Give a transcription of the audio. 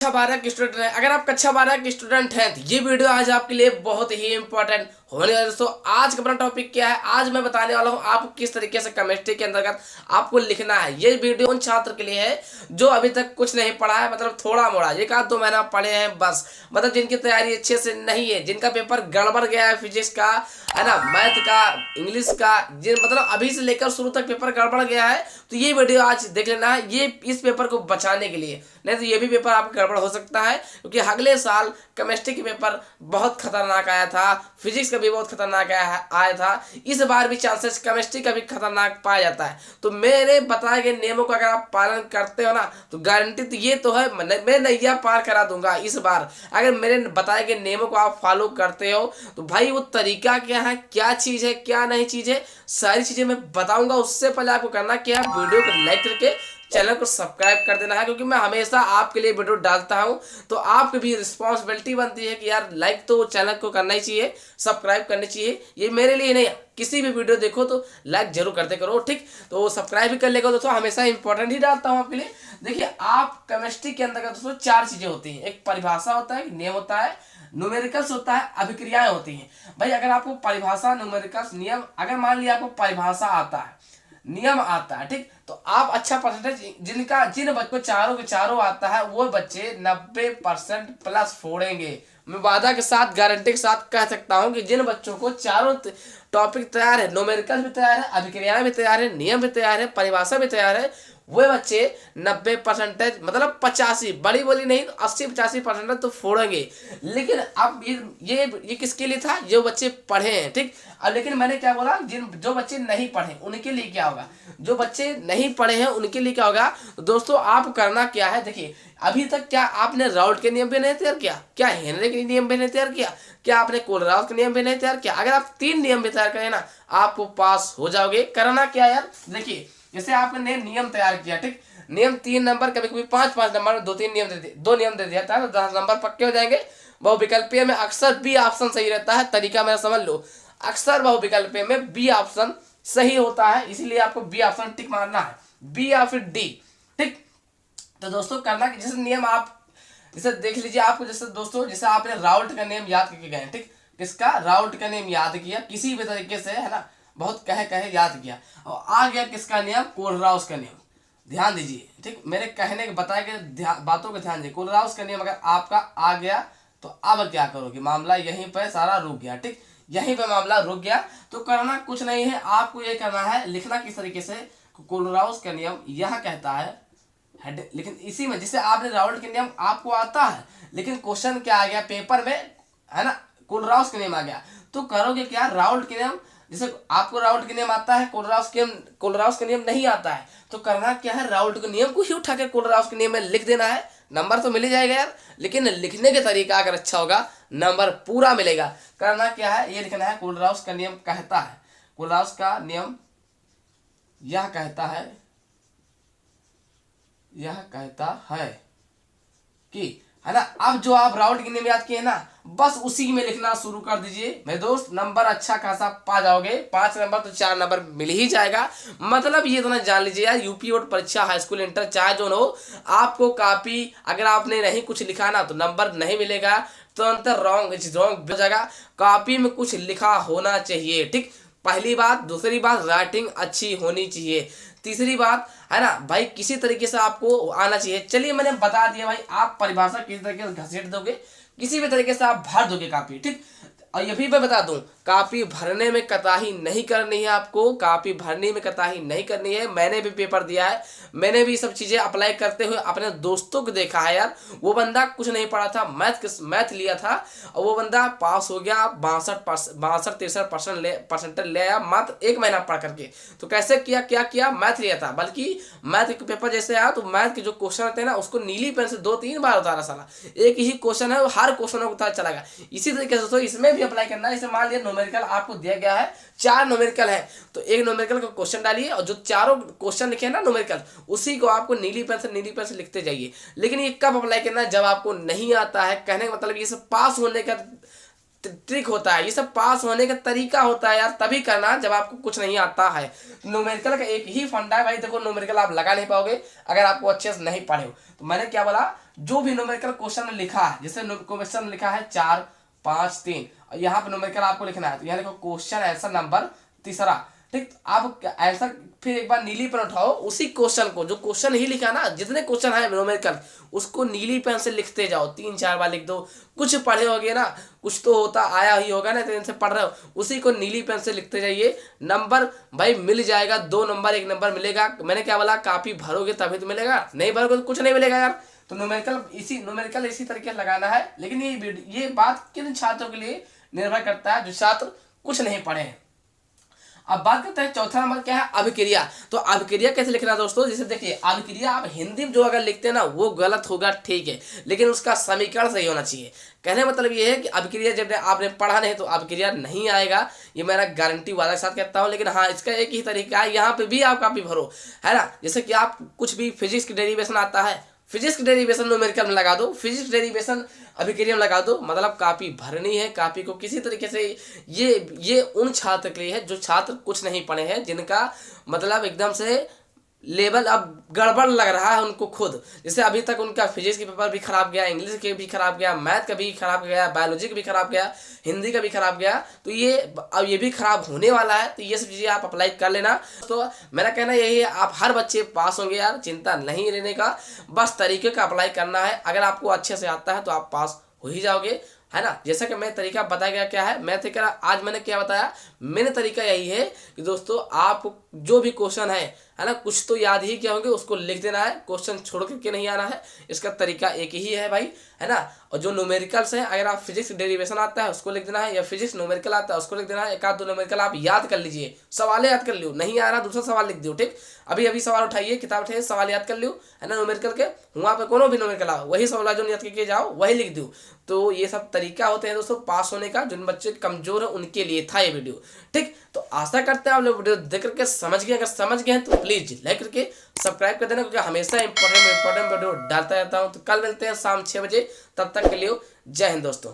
कक्षा 12 के स्टूडेंट हैं। अगर आप कक्षा 12 के स्टूडेंट हैं तो ये वीडियो आज आपके लिए बहुत ही इंपॉर्टेंट होने वाला है। दोस्तों आज का अपना टॉपिक क्या है, आज मैं बताने वाला हूँ आपको किस तरीके से केमिस्ट्री के अंतर्गत आपको लिखना है। ये वीडियो उन छात्र के लिए है जो अभी तक कुछ नहीं पढ़ा है, मतलब थोड़ा मोड़ा 1-2 महीना पढ़े हैं बस, मतलब जिनकी तैयारी अच्छे से नहीं है, जिनका पेपर गड़बड़ गया है, फिजिक्स का है ना, मैथ का, इंग्लिश का, जिन मतलब अभी से लेकर शुरू तक पेपर गड़बड़ गया है, तो ये वीडियो आज देख लेना है। ये इस पेपर को बचाने के लिए, नहीं तो ये भी पेपर आपका गड़बड़ हो सकता है, क्योंकि अगले साल केमिस्ट्री के पेपर बहुत खतरनाक आया था, फिजिक्स का भी बहुत खतरनाक आया था। इस बार भी चांसेस केमिस्ट्री का भी खतरनाक पाया जाता है। तो मेरे बताए गए नियमों का अगर आप पालन करते हो ना, तो गारंटी तो ये तो है मैं नैया पार करा दूंगा इस बार। अगर मेरे बताए गए नियमों को आप फॉलो करते हो तो भाई वो तरीका क्या है, क्या चीज़ है, क्या नहीं चीज़ है, सारी चीज़ें मैं बताऊंगा। उससे पहले आपको करना क्या है, वीडियो को लाइक करके चैनल को सब्सक्राइब कर देना है, क्योंकि मैं हमेशा आपके लिए वीडियो डालता हूं, तो आपकी भी रिस्पॉन्सिबिलिटी बनती है कि यार लाइक तो चैनल को करना ही चाहिए, सब्सक्राइब करनी चाहिए। ये मेरे लिए नहीं, किसी भी वीडियो देखो तो लाइक जरूर करते करो, ठीक। तो सब्सक्राइब भी कर लेगा दोस्तों, हमेशा इंपॉर्टेंट ही डालता हूँ आपके लिए। देखिए आप केमिस्ट्री के अंदर दोस्तों 4 चीजें होती हैं, एक परिभाषा होता है, एक नियम होता है, न्यूमेरिकल्स होता है, अभिक्रियाएं होती हैं। भाई अगर आपको परिभाषा, न्यूमेरिकल्स, नियम, अगर मान लिया आपको परिभाषा आता है, नियम आता है, ठीक, तो आप अच्छा परसेंटेज जिन बच्चों चारों के चारों आता है वो बच्चे 90% प्लस फोड़ेंगे। मैं वादा के साथ, गारंटी के साथ कह सकता हूं कि जिन बच्चों को चारों टॉपिक तैयार है, न्यूमेरिकल भी तैयार है, अभिक्रियाएं भी तैयार है, नियम भी तैयार है, परिभाषा भी तैयार है, वे बच्चे 90% मतलब 85, बड़ी बोली नहीं तो 80-85% तो फोड़ेंगे। लेकिन अब ये किसके लिए था, जो बच्चे पढ़े हैं, ठीक। अब लेकिन मैंने क्या बोला, जो बच्चे नहीं पढ़े उनके लिए क्या होगा, जो बच्चे नहीं पढ़े हैं उनके लिए क्या होगा। तो दोस्तों आप करना क्या है, देखिए अभी तक क्या आपने राउल्ट के नियम भी नहीं तैयार किया, क्या हेनरी के नियम भी नहीं तैयार किया, क्या आपने कोलराउस के नियम भी नहीं तैयार किया। अगर आप 3 नियम भी तैयार करें ना, आपको पास हो जाओगे। करना क्या यार, देखिए जैसे आपने नियम तैयार किया, ठीक, नियम 3 नंबर, कभी कभी 5-5 नंबर में 2-3 नियम दे दिए, 2 नियम दे दिया था तो 10 नंबर पक्के हो जाएंगे। बहुविकल्पीय में अक्सर बी ऑप्शन सही रहता है, तरीका मेरा समझ लो, अक्सर बहुविकल्पीय में बी ऑप्शन सही होता है, इसीलिए आपको बी ऑप्शन टिक मारना है, बी या फिर डी, ठीक। तो दोस्तों करना कि जैसे नियम आप जैसे देख लीजिए, आपको जैसे दोस्तों जैसे आपने राउल्ट का नियम याद करके गए, ठीक, किसका, राउल्ट का नियम याद किया किसी भी तरीके से, है ना, बहुत कहे याद किया, और आ गया किसका नियम, कोलराउस का नियम। ध्यान दीजिए, ठीक, मेरे कहने के बताए गए बातों का ध्यान दीजिए। कोलराउस का नियम अगर आपका आ गया तो अब क्या करोगे, मामला यहीं पर सारा रुक गया, ठीक, यहीं पर मामला रुक गया। तो करना कुछ नहीं है, आपको ये करना है, लिखना किस तरीके से, कोलराउस का नियम यह कहता है, लेकिन इसी में जैसे आपने राउल्ट के नियम आपको आता है, लेकिन क्वेश्चन क्या आ गया पेपर में, है ना, कोलराउस का नियम आ गया, तो करोगे क्या, राउल्ट के नियम, जैसे आपको राउल्ट के नियम आता है, कोलराउस के नियम नहीं आता है, तो करना क्या है, राउल्ट के नियम को ही उठा के कोलराउस के नियम में लिख देना है। नंबर तो मिल ही जाएगा यार, लेकिन लिखने का तरीका अगर अच्छा होगा नंबर पूरा मिलेगा। करना क्या है, ये लिखना है, कोलराउस का नियम कहता है, कोलराउस का नियम यह कहता है कि, है ना, अब जो आप राउल्ट के नियम याद किए ना, बस उसी में लिखना शुरू कर दीजिए मेरे दोस्त, नंबर अच्छा खासा पा जाओगे। 5 नंबर तो 4 नंबर मिल ही जाएगा। मतलब ये इतना जान लीजिए यार, यूपी बोर्ड परीक्षा, हाई स्कूल, इंटर, चाहे जो हो, आपको कॉपी अगर आपने नहीं कुछ लिखा ना तो नंबर नहीं मिलेगा, तुरंत रॉन्ग हो जाएगा। कॉपी में कुछ लिखा होना चाहिए, ठीक, पहली बात। दूसरी बात, राइटिंग अच्छी होनी चाहिए। तीसरी बात, है ना भाई, किसी तरीके से आपको आना चाहिए। चलिए मैंने बता दिया भाई, आप परिभाषा किसी तरीके से घसीट दोगे, किसी भी तरीके से आप भर दोगे कापी, ठीक। और ये भी मैं बता दूं, कापी भरने में कताही नहीं करनी है, आपको कापी भरने में कताही नहीं करनी है। मैंने भी पेपर दिया है, मैंने भी सब चीजें अप्लाई करते हुए अपने दोस्तों को देखा है यार। वो बंदा कुछ नहीं पढ़ा था, मैथ लिया था, और वो बंदा पास हो गया 62-63 परसेंटेज ले आया, मात्र 1 महीना पढ़ करके। तो कैसे किया, क्या किया, मैथ लिया था, बल्कि मैथ के पेपर जैसे आया तो मैथ के जो क्वेश्चन आते हैं ना, उसको नीली पेन से 2-3 बार उतारा साला, एक ही क्वेश्चन है, हर क्वेश्चन को उतार चला गया। इसी तरीके से इसमें अप्लाई करना है। जैसे मान लिया न्यूमेरिकल आपको दिया गया है, 4 न्यूमेरिकल है, तो एक न्यूमेरिकल का क्वेश्चन डालिए, और जो चारों क्वेश्चन लिखे हैं ना न्यूमेरिकल, उसी को आपको नीली पेन से लिखते जाइए। लेकिन ये कब अप्लाई करना है, जब आपको नहीं आता है। कहने का मतलब ये सब पास होने का ट्रिक होता है, ये सब पास होने का तरीका होता है यार, तभी करना जब आपको कुछ नहीं आता है। न्यूमेरिकल का एक ही फंडा है भाई, देखो न्यूमेरिकल आप लगा नहीं पाओगे अगर आपको अच्छे से नहीं पढ़े हो। तो मैंने क्या बोला, जो भी न्यूमेरिकल क्वेश्चन में लिखा है, जैसे क्वेश्चन लिखा है 4 5 3 और यहाँ पे न्यूमेरिकल आपको लिखना है, तो यहाँ लिखो क्वेश्चन आंसर नंबर तीसरा, ठीक। आप आंसर फिर एक बार नीली पेन उठाओ, उसी क्वेश्चन को, जो क्वेश्चन ही लिखा ना, जितने क्वेश्चन है न्यूमेरिकल, उसको नीली पेन से लिखते जाओ, 3 4 बार लिख दो। कुछ पढ़े होगे ना, कुछ तो होता आया ही होगा ना, तो इनसे पढ़ रहे हो, उसी को नीली पेन से लिखते जाइए। नंबर भाई मिल जाएगा, 2 नंबर 1 नंबर मिलेगा। मैंने क्या बोला, काफी भरोगे तभी तो मिलेगा, नहीं भरोगे तो कुछ नहीं मिलेगा यार। तो न्यूमेरिकल इसी तरीके से लगाना है। लेकिन ये बात किन छात्रों के लिए निर्भर करता है, जो छात्र कुछ नहीं पढ़े हैं। अब बात करते हैं चौथा नंबर क्या है, अभिक्रिया। तो अभिक्रिया कैसे लिखना है दोस्तों, जैसे देखिए अभिक्रिया आप हिंदी में जो अगर लिखते हैं ना वो गलत होगा, ठीक है, लेकिन उसका समीकरण सही होना चाहिए। कहने मतलब ये है कि अभिक्रिया जब आपने पढ़ा नहीं तो अभिक्रिया नहीं आएगा, ये मेरा गारंटी वाला के साथ कहता हूँ। लेकिन हाँ, इसका एक ही तरीका है, यहाँ पे भी आप काफी भरो, है ना। जैसे कि आप कुछ भी फिजिक्स की डेरिवेशन आता है, फिजिक्स की डेरिवेशन न्यूमेरिकल में लगा दो, फिजिक्स डेरिवेशन अभिक्रिया में लगा दो, मतलब कापी भरनी है। कापी को किसी तरीके से, ये उन छात्र के लिए है जो छात्र कुछ नहीं पढ़े हैं, जिनका मतलब एकदम से लेवल अब गड़बड़ लग रहा है उनको खुद। जैसे अभी तक उनका फिजिक्स के पेपर भी खराब गया, इंग्लिश के भी खराब गया, मैथ का भी खराब गया, बायोलॉजी का भी खराब गया, हिंदी का भी खराब गया, तो ये अब ये भी खराब होने वाला है। तो ये सब चीज़ें आप अप्लाई कर लेना। तो मेरा कहना यही है, आप हर बच्चे पास होंगे यार, चिंता नहीं लेने का, बस तरीके का अप्लाई करना है। अगर आपको अच्छे से आता है तो आप पास हो ही जाओगे, है ना। जैसा कि मैं तरीका बताया गया क्या है, मैं तरीका आज मैंने क्या बताया, मैंने तरीका यही है कि दोस्तों आप जो भी क्वेश्चन है ना, कुछ तो याद ही क्या होंगे, उसको लिख देना है, क्वेश्चन छोड़ करके नहीं आना है। इसका तरीका एक ही है भाई, है ना। और जो न्यूमेरिकल्स है, अगर आप फिजिक्स डेरिवेशन आता है उसको लिख देना है, या फिजिक्स न्यूमेरिकल आता है उसको लिख देना है। एक आध 2 न्यूमेरिकल आप याद कर लीजिए, सवाल याद कर लियो, नहीं आ रहा दूसरा सवाल लिख दो, ठीक। अभी सवाल उठाइए, किताब उठाइए, सवाल याद कर लियो, है ना, न्यूमेरिकल के, वहाँ पे कोनो भी न्यूमेरिकल आओ, वही सवाल जो याद करके जाओ वही लिख दो। तो ये सब तरीका होते हैं दोस्तों पास होने का, जिन बच्चे कमजोर है उनके लिए था ये वीडियो, ठीक। तो आशा करते हैं आप लोग वीडियो देख करके समझ गए। अगर समझ गए हैं तो प्लीज लाइक करके सब्सक्राइब कर देना, क्योंकि हमेशा इंपॉर्टेंट वीडियो डालता रहता हूँ। तो कल मिलते हैं शाम 6 बजे, तब तक के लिए जय हिंद दोस्तों।